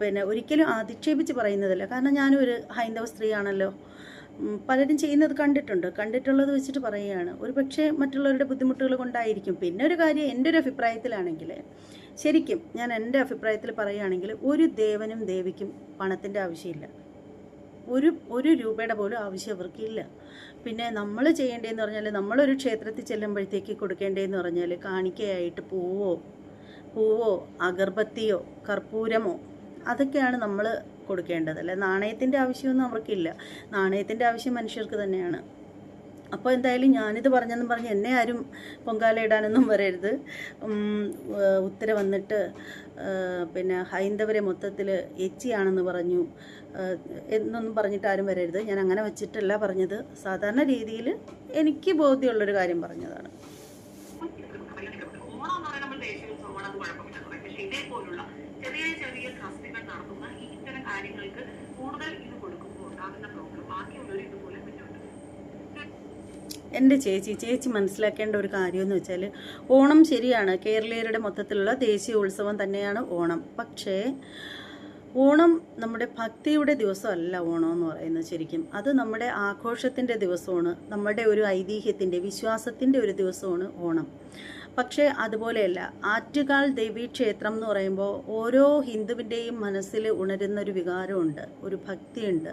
പിന്നെ ഒരിക്കലും അധിക്ഷേപിച്ച് പറയുന്നതല്ല. കാരണം ഞാനും ഒരു ഹൈന്ദവ സ്ത്രീയാണല്ലോ. പലരും ചെയ്യുന്നത് കണ്ടിട്ടുള്ളത് വെച്ചിട്ട് പറയുകയാണ്. ഒരു പക്ഷേ മറ്റുള്ളവരുടെ ബുദ്ധിമുട്ടുകൾ കൊണ്ടായിരിക്കും. പിന്നെ ഒരു കാര്യം, എൻ്റെ ഒരു അഭിപ്രായത്തിലാണെങ്കിൽ, ശരിക്കും ഞാൻ എൻ്റെ അഭിപ്രായത്തിൽ പറയുകയാണെങ്കിൽ, ഒരു ദേവനും ദേവിക്കും പണത്തിൻ്റെ ആവശ്യമില്ല. ഒരു രൂപയുടെ പോലും ആവശ്യം അവർക്കില്ല. പിന്നെ നമ്മൾ ചെയ്യേണ്ടതെന്ന് പറഞ്ഞാൽ, നമ്മളൊരു ക്ഷേത്രത്തിൽ ചെല്ലുമ്പോഴത്തേക്ക് കൊടുക്കേണ്ടതെന്ന് പറഞ്ഞാൽ, കാണിക്കയായിട്ട് പൂവോ അഗർബത്തിയോ കർപ്പൂരമോ അതൊക്കെയാണ് നമ്മൾ കൊടുക്കേണ്ടത്. അല്ല, നാണയത്തിൻ്റെ ആവശ്യമൊന്നും അവർക്കില്ല. നാണയത്തിൻ്റെ ആവശ്യം മനുഷ്യർക്ക് തന്നെയാണ്. അപ്പോൾ എന്തായാലും ഞാനിത് പറഞ്ഞെന്നും പറഞ്ഞ് എന്നെ ആരും പൊങ്കാല ഇടാനൊന്നും വരരുത്. ഉത്തര വന്നിട്ട് പിന്നെ ഹൈന്ദവരെ മൊത്തത്തിൽ എച്ചിയാണെന്ന് പറഞ്ഞു എന്നൊന്നും പറഞ്ഞിട്ട് ആരും വരരുത്. ഞാൻ അങ്ങനെ വെച്ചിട്ടല്ല പറഞ്ഞത്. സാധാരണ രീതിയിൽ എനിക്ക് ബോധ്യമുള്ളൊരു കാര്യം പറഞ്ഞതാണ്. ഓണം എന്ന് പറയുന്നത് നമ്മൾ ദേശീയോത്സവമാണ്, അത് കുഴപ്പമില്ലെന്ന് പറയും. പക്ഷെ ഇതേപോലുള്ള ചെറിയ ചെറിയ ട്രസ്റ്റുകൾ നടത്തുന്ന ഈ ഇത്തരം കാര്യങ്ങൾക്ക് കൂടുതൽ ഇത് കൊടുക്കുമ്പോൾ ഉണ്ടാകുന്ന പ്രോബ്ലം ബാക്കിയുള്ളവർ ഇതുപോലെ മുന്നോട്ട്. എൻ്റെ ചേച്ചി മനസ്സിലാക്കേണ്ട ഒരു കാര്യമെന്ന് വെച്ചാൽ, ഓണം ശരിയാണ്, കേരളീയരുടെ മൊത്തത്തിലുള്ള ദേശീയ ഉത്സവം തന്നെയാണ് ഓണം. പക്ഷേ ഓണം നമ്മുടെ ഭക്തിയുടെ ദിവസമല്ല ഓണം എന്ന് പറയുന്നത്. ശരിക്കും അത് നമ്മുടെ ആഘോഷത്തിൻ്റെ ദിവസമാണ്, നമ്മുടെ ഒരു ഐതിഹ്യത്തിൻ്റെ വിശ്വാസത്തിൻ്റെ ഒരു ദിവസമാണ് ഓണം. പക്ഷേ അതുപോലെയല്ല, ആറ്റുകാൽ ദേവീക്ഷേത്രം എന്ന് പറയുമ്പോൾ ഓരോ ഹിന്ദുവിൻ്റെയും മനസ്സിൽ ഉണരുന്നൊരു വികാരമുണ്ട്, ഒരു ഭക്തിയുണ്ട്,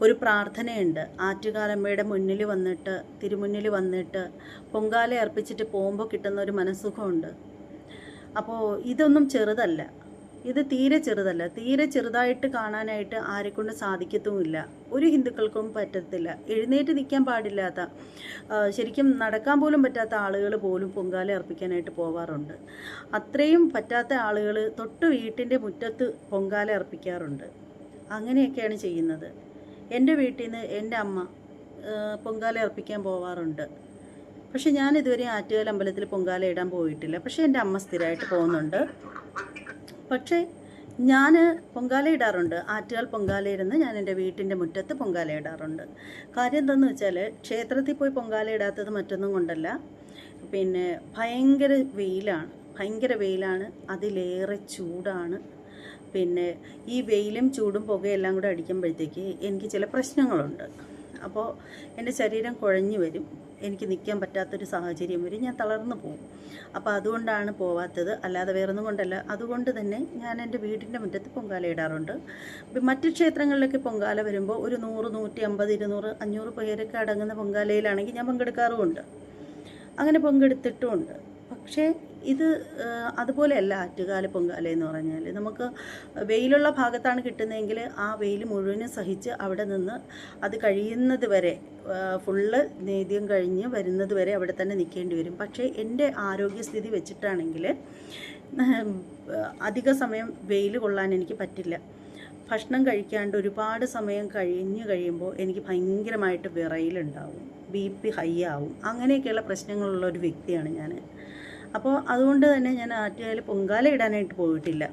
ഒരു പ്രാർത്ഥനയുണ്ട്. ആറ്റുകാലമ്മയുടെ മുന്നിൽ വന്നിട്ട്, തിരുമുന്നിൽ വന്നിട്ട് പൊങ്കാല അർപ്പിച്ചിട്ട് പോകുമ്പോൾ കിട്ടുന്ന ഒരു മനസ്സുഖമുണ്ട്. അപ്പോൾ ഇതൊന്നും ചെറുതല്ല, ഇത് തീരെ ചെറുതല്ല. തീരെ ചെറുതായിട്ട് കാണാനായിട്ട് ആരെക്കൊണ്ട് സാധിക്കത്തുമില്ല, ഒരു ഹിന്ദുക്കൾക്കും പറ്റത്തില്ല. എഴുന്നേറ്റ് നിൽക്കാൻ പാടില്ലാത്ത, ശരിക്കും നടക്കാൻ പോലും പറ്റാത്ത ആളുകൾ പോലും പൊങ്കാല അർപ്പിക്കാനായിട്ട് പോവാറുണ്ട്. അത്രയും പറ്റാത്ത ആളുകൾ തൊട്ട് വീട്ടിൻ്റെ മുറ്റത്ത് പൊങ്കാല അർപ്പിക്കാറുണ്ട്. അങ്ങനെയൊക്കെയാണ് ചെയ്യുന്നത്. എൻ്റെ വീട്ടിൽ നിന്ന് എൻ്റെ അമ്മ പൊങ്കാല അർപ്പിക്കാൻ പോവാറുണ്ട്. പക്ഷെ ഞാൻ ഇതുവരെ ആറ്റുകാൽ അമ്പലത്തിൽ പൊങ്കാല ഇടാൻ പോയിട്ടില്ല. പക്ഷേ എൻ്റെ അമ്മ സ്ഥിരമായിട്ട് പോകുന്നുണ്ട്. പക്ഷേ ഞാൻ പൊങ്കാല ഇടാറുണ്ട്. ആറ്റുകാൽ പൊങ്കാല ഇരുന്ന് ഞാൻ എൻ്റെ വീട്ടിൻ്റെ മുറ്റത്ത് പൊങ്കാല ഇടാറുണ്ട്. കാര്യം എന്താണെന്ന് വെച്ചാൽ, ക്ഷേത്രത്തിൽ പോയി പൊങ്കാല ഇടാത്തത് മറ്റൊന്നും കൊണ്ടല്ല, പിന്നെ ഭയങ്കര വെയിലാണ്, അതിലേറെ ചൂടാണ്. പിന്നെ ഈ വെയിലും ചൂടും പുകയെല്ലാം കൂടെ അടിക്കുമ്പോഴത്തേക്ക് എനിക്ക് ചില പ്രശ്നങ്ങളുണ്ട്. അപ്പോൾ എൻ്റെ ശരീരം കുഴഞ്ഞു വരും, എനിക്ക് നിൽക്കാൻ പറ്റാത്തൊരു സാഹചര്യം വരും, ഞാൻ തളർന്നു പോകും. അപ്പോൾ അതുകൊണ്ടാണ് പോവാത്തത്, അല്ലാതെ വേറൊന്നും കൊണ്ടല്ല. അതുകൊണ്ട് തന്നെ ഞാൻ എൻ്റെ വീടിൻ്റെ മുറ്റത്ത് പൊങ്കാല ഇടാറുണ്ട്. മറ്റ് ക്ഷേത്രങ്ങളിലൊക്കെ പൊങ്കാല വരുമ്പോൾ ഒരു 100, 150, 200, 500 പേരൊക്കെ അടങ്ങുന്ന പൊങ്കാലയിലാണെങ്കിൽ ഞാൻ പങ്കെടുക്കാറുമുണ്ട്, അങ്ങനെ പങ്കെടുത്തിട്ടുമുണ്ട്. പക്ഷേ ഇത് അതുപോലെയല്ല ആറ്റുകാല പൊങ്കാല എന്ന് പറഞ്ഞാൽ. നമുക്ക് വെയിലുള്ള ഭാഗത്താണ് കിട്ടുന്നതെങ്കിൽ ആ വെയിൽ മുഴുവനും സഹിച്ച് അവിടെ നിന്ന് അത് കഴിയുന്നത് വരെ, ഫുള്ള് നേദ്യം കഴിഞ്ഞ് വരുന്നത് വരെ അവിടെ തന്നെ നിൽക്കേണ്ടി വരും. പക്ഷേ എൻ്റെ ആരോഗ്യസ്ഥിതി വെച്ചിട്ടാണെങ്കിൽ അധിക സമയം വെയിൽ കൊള്ളാൻ എനിക്ക് പറ്റില്ല. ഭക്ഷണം കഴിക്കാണ്ട് ഒരുപാട് സമയം കഴിയുമ്പോൾ എനിക്ക് ഭയങ്കരമായിട്ട് വിറയലുണ്ടാവും, BP ഹൈ ആവും, അങ്ങനെയൊക്കെയുള്ള പ്രശ്നങ്ങളുള്ള ഒരു വ്യക്തിയാണ് ഞാൻ. അപ്പോൾ അതുകൊണ്ട് തന്നെ ഞാൻ ആറ്റുകാൽ പൊങ്കാല ഇടാനായിട്ട് പോയിട്ടില്ല.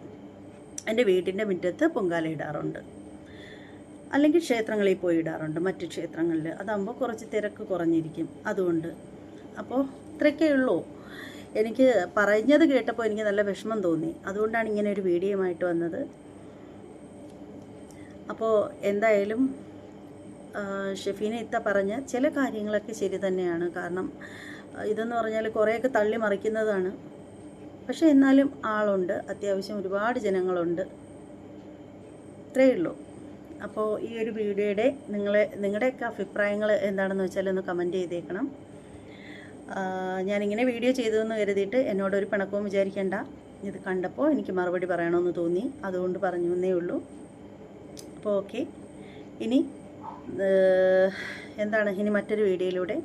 എൻ്റെ വീട്ടിൻ്റെ മുറ്റത്ത് പൊങ്കാല ഇടാറുണ്ട്, അല്ലെങ്കിൽ ക്ഷേത്രങ്ങളിൽ പോയി ഇടാറുണ്ട്, മറ്റ് ക്ഷേത്രങ്ങളിൽ. അതാകുമ്പോൾ കുറച്ച് തിരക്ക് കുറഞ്ഞിരിക്കും, അതുകൊണ്ട്. അപ്പോൾ ഇത്രയൊക്കെ ഉള്ളൂ. എനിക്ക് പറഞ്ഞത് കേട്ടപ്പോൾ എനിക്ക് നല്ല വിഷമം തോന്നി, അതുകൊണ്ടാണ് ഇങ്ങനെ ഒരു വീഡിയോയുമായിട്ട് വന്നത്. അപ്പോൾ എന്തായാലും ഷെഫീന ഇത്ത പറഞ്ഞ ചില കാര്യങ്ങളൊക്കെ ശരി തന്നെയാണ്. കാരണം ഇതെന്ന് പറഞ്ഞാൽ കുറേയൊക്കെ തള്ളി മറിക്കുന്നതാണ്. പക്ഷേ എന്നാലും ആളുണ്ട്, അത്യാവശ്യം ഒരുപാട് ജനങ്ങളുണ്ട്, ഇത്രയേ ഉള്ളൂ. അപ്പോൾ ഈ ഒരു വീഡിയോയുടെ നിങ്ങളുടെയൊക്കെ അഭിപ്രായങ്ങൾ എന്താണെന്ന് വെച്ചാൽ ഒന്ന് കമൻറ്റ് ചെയ്തേക്കണം. ഞാനിങ്ങനെ വീഡിയോ ചെയ്തതെന്ന് കരുതിയിട്ട് എന്നോടൊരു പിണക്കവും വിചാരിക്കേണ്ട. ഇത് കണ്ടപ്പോൾ എനിക്ക് മറുപടി പറയണമെന്ന് തോന്നി, അതുകൊണ്ട് പറഞ്ഞു എന്നേ ഉള്ളൂ. അപ്പോൾ ഓക്കെ, ഇനി ഇനി മറ്റൊരു വീഡിയോയിലൂടെ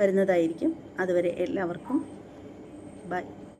വരുന്നതായിരിക്കും. അതുവരെ എല്ലാവർക്കും ബൈ.